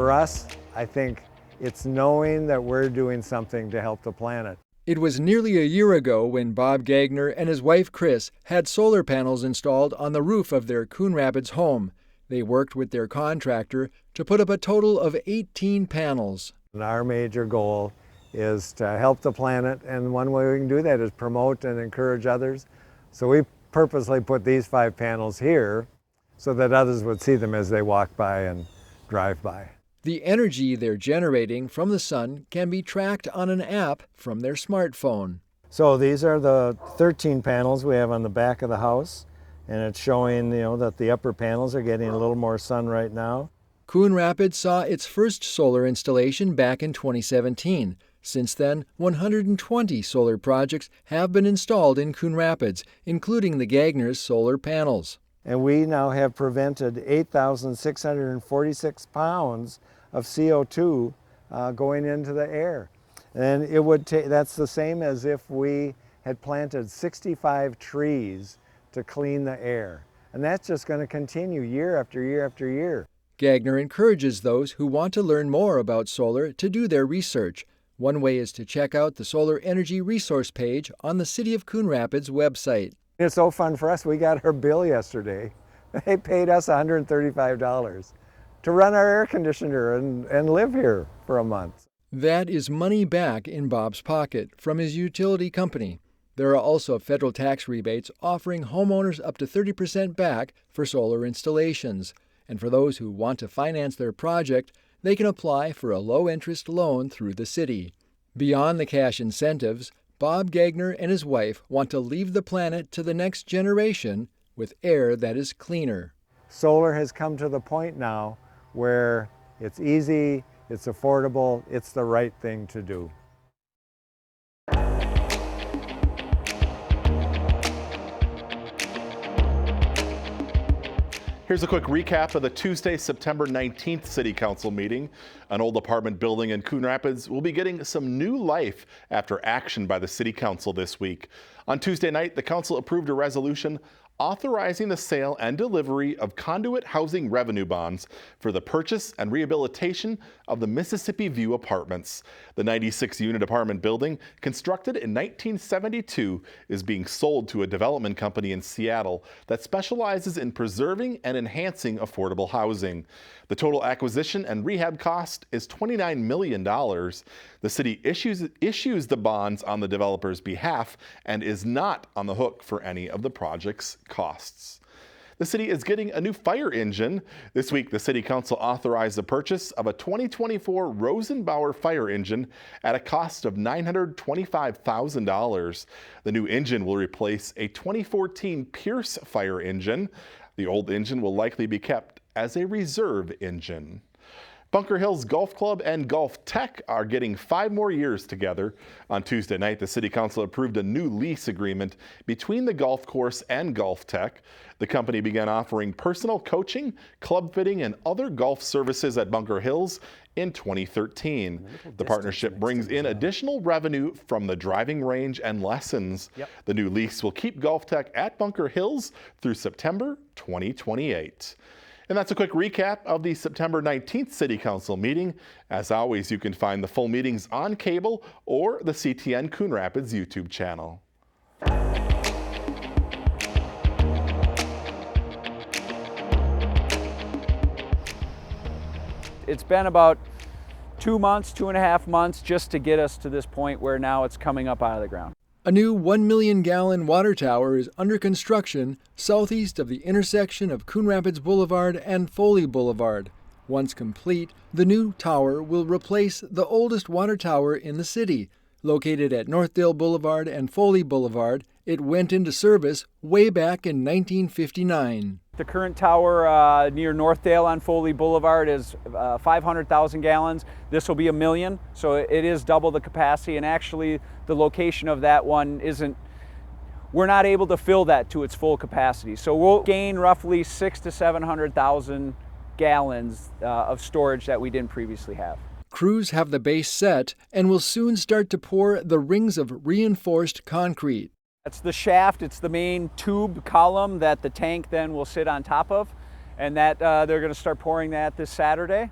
for us, I think it's knowing that we're doing something to help the planet. It was nearly a year ago when Bob Gagner and his wife Chris had solar panels installed on the roof of their Coon Rapids home. They worked with their contractor to put up a total of 18 panels. And our major goal is to help the planet, and one way we can do that is promote and encourage others. So we purposely put these 5 panels here so that others would see them as they walk by and drive by. The energy they're generating from the sun can be tracked on an app from their smartphone. So these are the 13 panels we have on the back of the house, and it's showing, that the upper panels are getting a little more sun right now. Coon Rapids saw its first solar installation back in 2017. Since then, 120 solar projects have been installed in Coon Rapids, including the Gagner's solar panels. And we now have prevented 8,646 pounds of CO2 going into the air. And it would that's the same as if we had planted 65 trees to clean the air. And that's just going to continue year after year after year. Gagner encourages those who want to learn more about solar to do their research. One way is to check out the Solar Energy Resource page on the City of Coon Rapids website. It's so fun for us. We got our bill yesterday. They paid us $135 to run our air conditioner and live here for a month. That is money back in Bob's pocket from his utility company. There are also federal tax rebates offering homeowners up to 30% back for solar installations. And for those who want to finance their project, they can apply for a low-interest loan through the city. Beyond the cash incentives, Bob Gagner and his wife want to leave the planet to the next generation with air that is cleaner. Solar has come to the point now where it's easy, it's affordable, it's the right thing to do. Here's a quick recap of the Tuesday, September 19th City Council meeting. An old apartment building in Coon Rapids will be getting some new life after action by the City Council this week. On Tuesday night, the Council approved a resolution authorizing the sale and delivery of conduit housing revenue bonds for the purchase and rehabilitation of the Mississippi View apartments. The 96-unit apartment building, constructed in 1972, is being sold to a development company in Seattle that specializes in preserving and enhancing affordable housing. The total acquisition and rehab cost is $29 million. The city issues the bonds on the developer's behalf and is not on the hook for any of the project's costs. The city is getting a new fire engine. This week, the City Council authorized the purchase of a 2024 Rosenbauer fire engine at a cost of $925,000. The new engine will replace a 2014 Pierce fire engine. The old engine will likely be kept as a reserve engine. Bunker Hills Golf Club and Golf Tech are getting 5 more years together. On Tuesday night, the City Council approved a new lease agreement between the golf course and Golf Tech. The company began offering personal coaching, club fitting, and other golf services at Bunker Hills in 2013. The partnership brings in additional revenue from the driving range and lessons. The new lease will keep Golf Tech at Bunker Hills through September 2028. And that's a quick recap of the September 19th City Council meeting. As always, you can find the full meetings on cable or the CTN Coon Rapids YouTube channel. It's been about 2.5 months just to get us to this point where now it's coming up out of the ground. A new 1 million-gallon water tower is under construction southeast of the intersection of Coon Rapids Boulevard and Foley Boulevard. Once complete, the new tower will replace the oldest water tower in the city. Located at Northdale Boulevard and Foley Boulevard, it went into service way back in 1959. The current tower near Northdale on Foley Boulevard is 500,000 gallons. This will be 1 million, so it is double the capacity, and actually the location of that one we're not able to fill that to its full capacity. So we'll gain roughly 600,000 to 700,000 gallons of storage that we didn't previously have. Crews have the base set and will soon start to pour the rings of reinforced concrete. That's the shaft, it's the main tube column that the tank then will sit on top of, and that they're going to start pouring that this Saturday.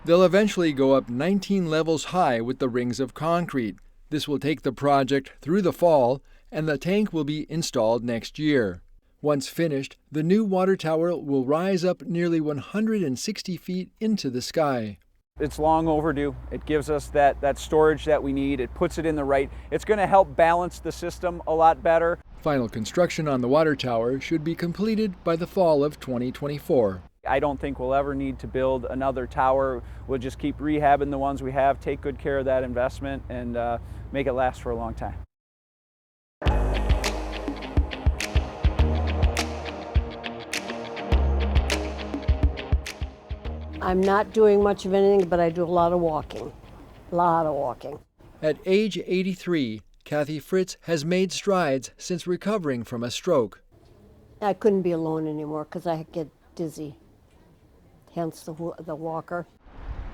They'll eventually go up 19 levels high with the rings of concrete. This will take the project through the fall, and the tank will be installed next year. Once finished, the new water tower will rise up nearly 160 feet into the sky. It's long overdue. It gives us that storage that we need. It puts it in the right. It's going to help balance the system a lot better. Final construction on the water tower should be completed by the fall of 2024. I don't think we'll ever need to build another tower. We'll just keep rehabbing the ones we have, take good care of that investment, and make it last for a long time. I'm not doing much of anything, but I do a lot of walking. At age 83, Kathy Fritz has made strides since recovering from a stroke. I couldn't be alone anymore because I get dizzy, hence the walker.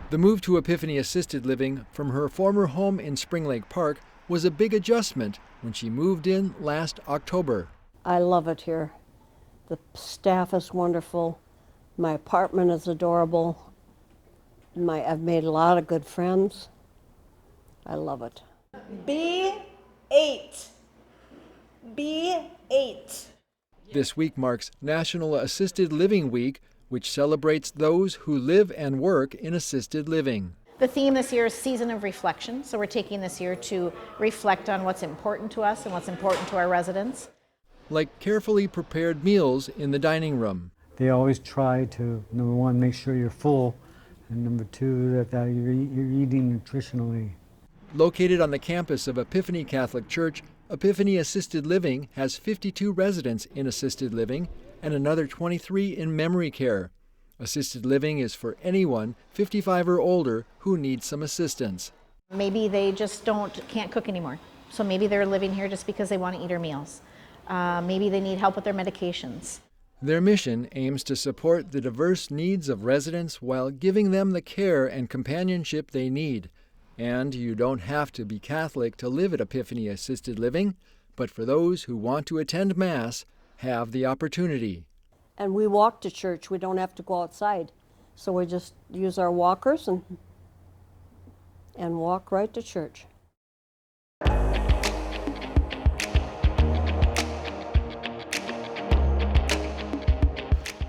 The move to Epiphany Assisted Living from her former home in Spring Lake Park was a big adjustment when she moved in last October. I love it here. The staff is wonderful. My apartment is adorable. I've made a lot of good friends. I love it. B8. B8. This week marks National Assisted Living Week, which celebrates those who live and work in assisted living. The theme this year is Season of Reflection, so we're taking this year to reflect on what's important to us and what's important to our residents. Like carefully prepared meals in the dining room. They always try to, number one, make sure you're full, and number two, that you're eating nutritionally. Located on the campus of Epiphany Catholic Church, Epiphany Assisted Living has 52 residents in assisted living and another 23 in memory care. Assisted living is for anyone 55 or older who needs some assistance. Maybe they just can't cook anymore, so maybe they're living here just because they want to eat our meals. Maybe they need help with their medications. Their mission aims to support the diverse needs of residents while giving them the care and companionship they need. And you don't have to be Catholic to live at Epiphany Assisted Living, but for those who want to attend Mass, have the opportunity. And we walk to church. We don't have to go outside. So we just use our walkers and walk right to church.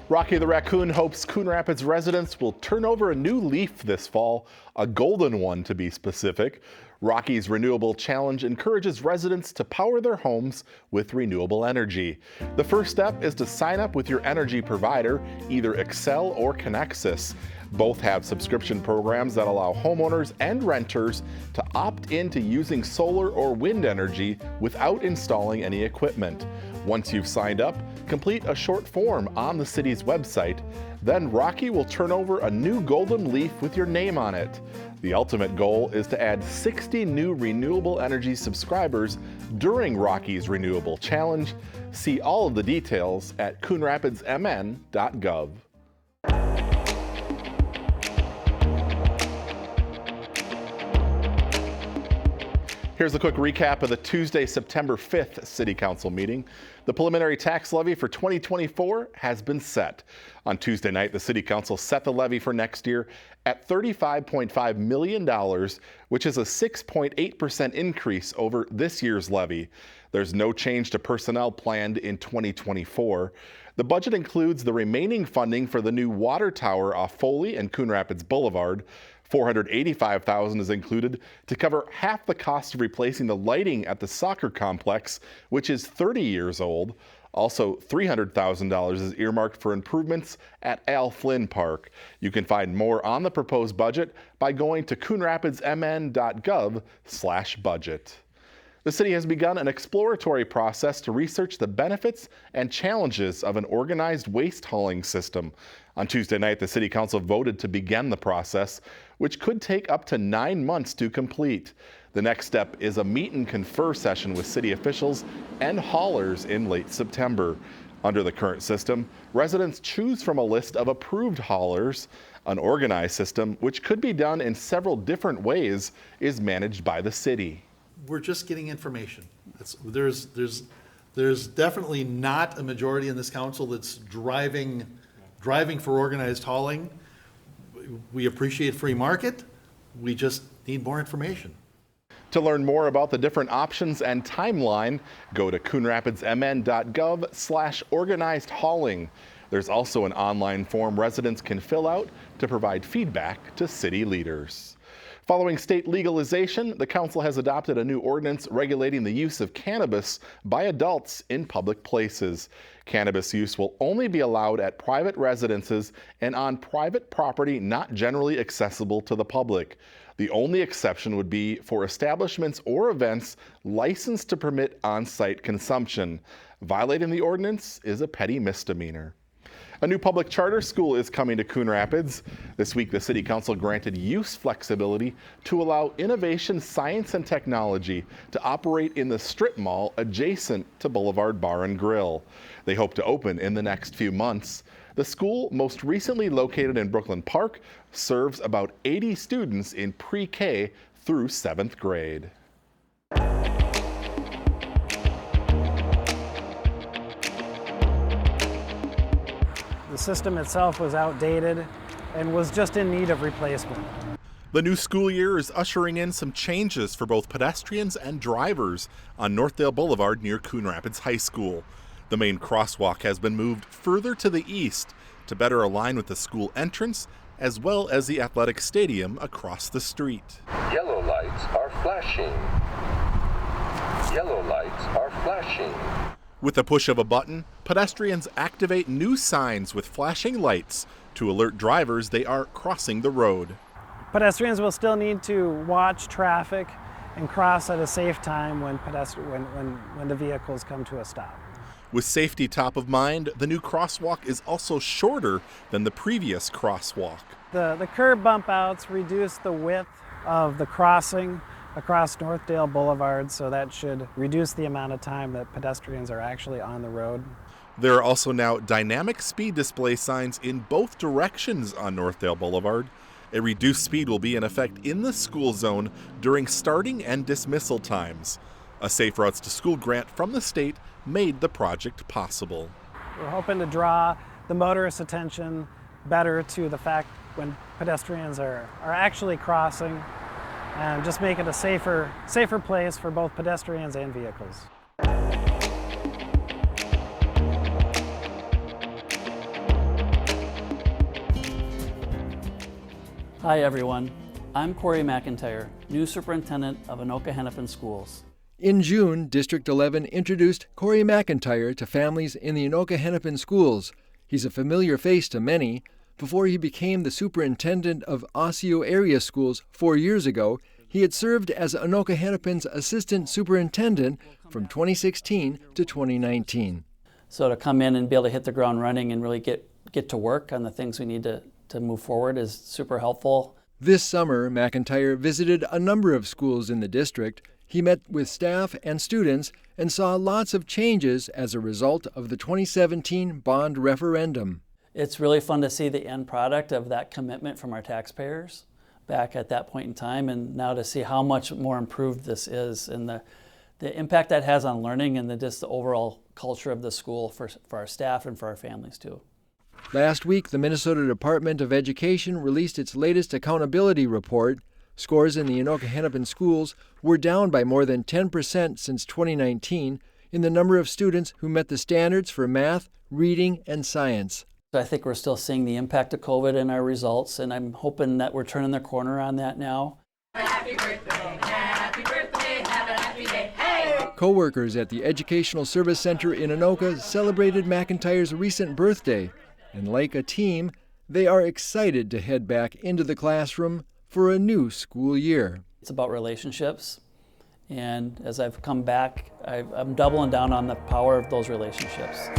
Rocky the Raccoon hopes Coon Rapids residents will turn over a new leaf this fall, a golden one to be specific. Rocky's Renewable Challenge encourages residents to power their homes with renewable energy. The first step is to sign up with your energy provider, either Excel or Connexus. Both have subscription programs that allow homeowners and renters to opt into using solar or wind energy without installing any equipment. Once you've signed up, complete a short form on the city's website. Then Rocky will turn over a new golden leaf with your name on it. The ultimate goal is to add 60 new renewable energy subscribers during Rocky's Renewable Challenge. See all of the details at coonrapidsmn.gov. Here's a quick recap of the Tuesday, September 5th City Council meeting. The preliminary tax levy for 2024 has been set. On Tuesday night, the City Council set the levy for next year at $35.5 million, which is a 6.8% increase over this year's levy. There's no change to personnel planned in 2024. The budget includes the remaining funding for the new water tower off Foley and Coon Rapids Boulevard. $485,000 is included to cover half the cost of replacing the lighting at the soccer complex, which is 30 years old. Also, $300,000 is earmarked for improvements at Al Flynn Park. You can find more on the proposed budget by going to coonrapidsmn.gov/budget. The city has begun an exploratory process to research the benefits and challenges of an organized waste hauling system. On Tuesday night, the City Council voted to begin the process, which could take up to 9 months to complete. The next step is a meet and confer session with city officials and haulers in late September. Under the current system, residents choose from a list of approved haulers. An organized system, which could be done in several different ways, is managed by the city. We're just getting information. There's definitely not a majority in this council that's driving for organized hauling. we appreciate free market. We just need more information. To learn more about the different options and timeline, go to coonrapidsmn.gov/organized hauling. There's also an online form residents can fill out to provide feedback to city leaders. Following state legalization, the council has adopted a new ordinance regulating the use of cannabis by adults in public places. Cannabis use will only be allowed at private residences and on private property not generally accessible to the public. The only exception would be for establishments or events licensed to permit on-site consumption. Violating the ordinance is a petty misdemeanor. A new public charter school is coming to Coon Rapids. This week, the City Council granted use flexibility to allow Innovation Science and Technology to operate in the strip mall adjacent to Boulevard Bar and Grill. They hope to open in the next few months. The school, most recently located in Brooklyn Park, serves about 80 students in pre-K through 7th grade. The system itself was outdated and was just in need of replacement. The new school year is ushering in some changes for both pedestrians and drivers on Northdale Boulevard near Coon Rapids High School. The main crosswalk has been moved further to the east to better align with the school entrance as well as the athletic stadium across the street. Yellow lights are flashing. Yellow lights are flashing. With the push of a button, pedestrians activate new signs with flashing lights to alert drivers they are crossing the road. Pedestrians will still need to watch traffic and cross at a safe time when the vehicles come to a stop. With safety top of mind, the new crosswalk is also shorter than the previous crosswalk. The curb bump outs reduce the width of the crossing across Northdale Boulevard, so that should reduce the amount of time that pedestrians are actually on the road. There are also now dynamic speed display signs in both directions on Northdale Boulevard. A reduced speed will be in effect in the school zone during starting and dismissal times. A Safe Routes to School grant from the state made the project possible. We're hoping to draw the motorist's attention better to the fact when pedestrians are actually crossing, and just make it a safer place for both pedestrians and vehicles. Hi everyone, I'm Corey McIntyre, new superintendent of Anoka Hennepin Schools. In June, District 11 introduced Corey McIntyre to families in the Anoka Hennepin schools. He's a familiar face to many. Before he became the superintendent of Osseo area schools 4 years ago, he had served as Anoka Hennepin's assistant superintendent from 2016 to 2019. So to come in and be able to hit the ground running and really get to work on the things we need to move forward is super helpful. This summer, McIntyre visited a number of schools in the district. He met with staff and students and saw lots of changes as a result of the 2017 bond referendum. It's really fun to see the end product of that commitment from our taxpayers back at that point in time, and now to see how much more improved this is and the impact that has on learning and just the overall culture of the school for our staff and for our families too. Last week, the Minnesota Department of Education released its latest accountability report. Scores in the Anoka Hennepin schools were down by more than 10% since 2019 in the number of students who met the standards for math, reading, and science. I think we're still seeing the impact of COVID in our results, and I'm hoping that we're turning the corner on that now. Happy birthday, have a happy day, hey! Co-workers at the Educational Service Center in Anoka celebrated McIntyre's recent birthday, and like a team, they are excited to head back into the classroom for a new school year. It's about relationships, and as I've come back, I'm doubling down on the power of those relationships.